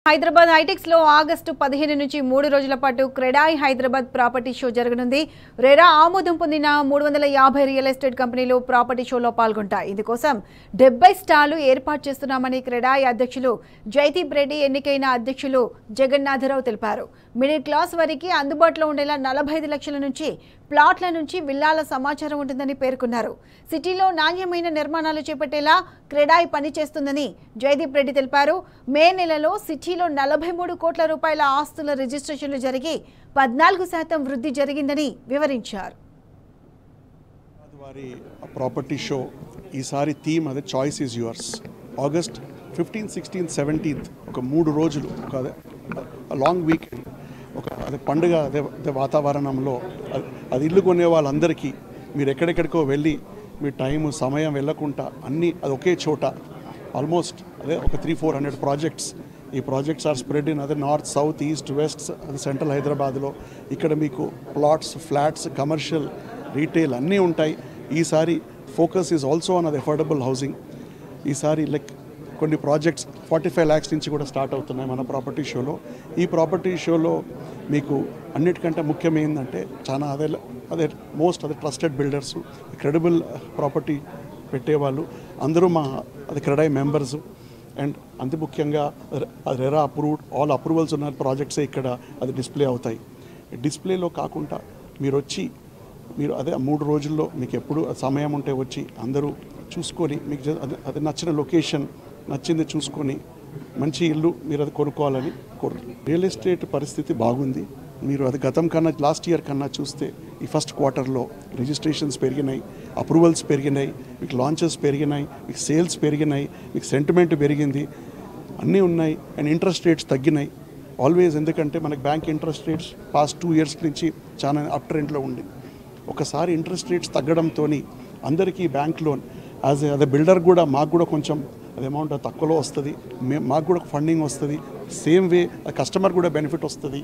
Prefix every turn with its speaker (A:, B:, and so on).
A: హైదరాబాద్ హైటెక్స్ లో ఆగస్టు 15 నుంచి 3 రోజుల పాటు క్రెడాయి హైదరాబాద్ ప్రాపర్టీ షో జరగనుంది. రెరా ఆమోదం పొందిన 350 రియల్ ఎస్టేట్ కంపెనీలు ప్రాపర్టీ షోలో పాల్గొంటాయి. ఇందుకోసం 70 స్టాళ్లు ఏర్పాటు చేస్తున్నామని క్రెడాయి అధ్యక్షులు జైదీప్ రెడ్డి, ఎన్నికైన అధ్యక్షులు జగన్నాథరావు తెలిపారు. మిడిల్ క్లాస్ వారికి అందుబాటులో ఉండేలా 45 లక్షల నుంచి ప్లాట్ల నుంచి విల్లాల సమాచారం ఉంటుందని పేర్కొన్నారు. సిటీలో నాణ్యమైన నిర్మాణాలు చేపట్టేలా క్రెడాయి పనిచేస్తుందని జైదీప్ రెడ్డి తెలిపారు. మే నెలలో సిటీలో 43 కోట్ల రూపాయల ఆస్తుల రిజిస్ట్రేషన్లు జరిగి 14% వృద్ధి జరిగిందని వివరించారు.
B: ప్రాపర్టీ షో ఈసారి థీమ్ అదే చాయిస్ ఈజ్ యువర్స్. ఆగస్ట్ 15, 16, 17 ఒక 3 రోజులు, ఒక లాంగ్ వీకెండ్, ఒక అదే పండుగ అదే వాతావరణంలో అది ఇల్లు కొనే వాళ్ళందరికీ మీరు ఎక్కడెక్కడికో వెళ్ళి మీ సమయం వెళ్ళకుండా అన్నీ అది ఒకే చోట ఆల్మోస్ట్ అదే ఒక 300-400 ప్రాజెక్ట్స్. ఈ ప్రాజెక్ట్స్ ఆర్ స్ప్రెడ్ ఇన్ అదే నార్త్, సౌత్, ఈస్ట్, వెస్ట్, అది సెంట్రల్ హైదరాబాద్లో. ఇక్కడ మీకు ప్లాట్స్, ఫ్లాట్స్, కమర్షియల్, రీటైల్ అన్నీ ఉంటాయి. ఈసారి ఫోకస్ ఈజ్ ఆల్సో ఆన్ అది అఫోర్డబుల్ హౌసింగ్. ఈసారి కొన్ని ప్రాజెక్ట్స్ 45 lakhs నుంచి కూడా స్టార్ట్ అవుతున్నాయి మన ప్రాపర్టీ షోలో. ఈ ప్రాపర్టీ షోలో మీకు అన్నిటికంటే ముఖ్యం ఏంటంటే చాలా అదే ట్రస్టెడ్ బిల్డర్స్, క్రెడిబుల్ ప్రాపర్టీ పెట్టేవాళ్ళు అందరూ మా క్రెడాయి మెంబర్స్. అండ్ అంత ముఖ్యంగా రెరా అప్రూవ్డ్, ఆల్ అప్రూవల్స్ ఉన్న ప్రాజెక్ట్సే ఇక్కడ అది డిస్ప్లే అవుతాయి. డిస్ప్లేలో కాకుండా మీరు వచ్చి మీరు 3 రోజుల్లో మీకు ఎప్పుడు సమయం ఉంటే వచ్చి అందరూ చూసుకొని మీకు అది నచ్చిన లొకేషన్ నచ్చింది చూసుకొని మంచి ఇల్లు మీరు అది కొనుక్కోవాలని కోరుతున్నాను. రియల్ ఎస్టేట్ పరిస్థితి బాగుంది. మీరు అది గతం కన్నా లాస్ట్ ఇయర్ కన్నా చూస్తే ఈ ఫస్ట్ క్వార్టర్లో రిజిస్ట్రేషన్స్ పెరిగినాయి, అప్రూవల్స్ పెరిగినాయి, మీకు లాంచెస్ పెరిగినాయి, మీకు సేల్స్ పెరిగినాయి, మీకు సెంటిమెంట్ పెరిగింది, అన్నీ ఉన్నాయి. అండ్ ఇంట్రెస్ట్ రేట్స్ తగ్గినాయి ఆల్వేస్. ఎందుకంటే మనకి bank interest rates past 2 years నుంచి చాలా అప్ ట్రెండ్లో ఉంది. ఒకసారి ఇంట్రెస్ట్ రేట్స్ తగ్గడంతో అందరికీ బ్యాంక్ లోన్ అదే బిల్డర్ కూడా మాకు కూడా కొంచెం అది అమౌంట్ తక్కువలో వస్తుంది, మాకు కూడా ఫండింగ్ వస్తుంది. సేమ్ వే కస్టమర్ కూడా బెనిఫిట్ వస్తుంది.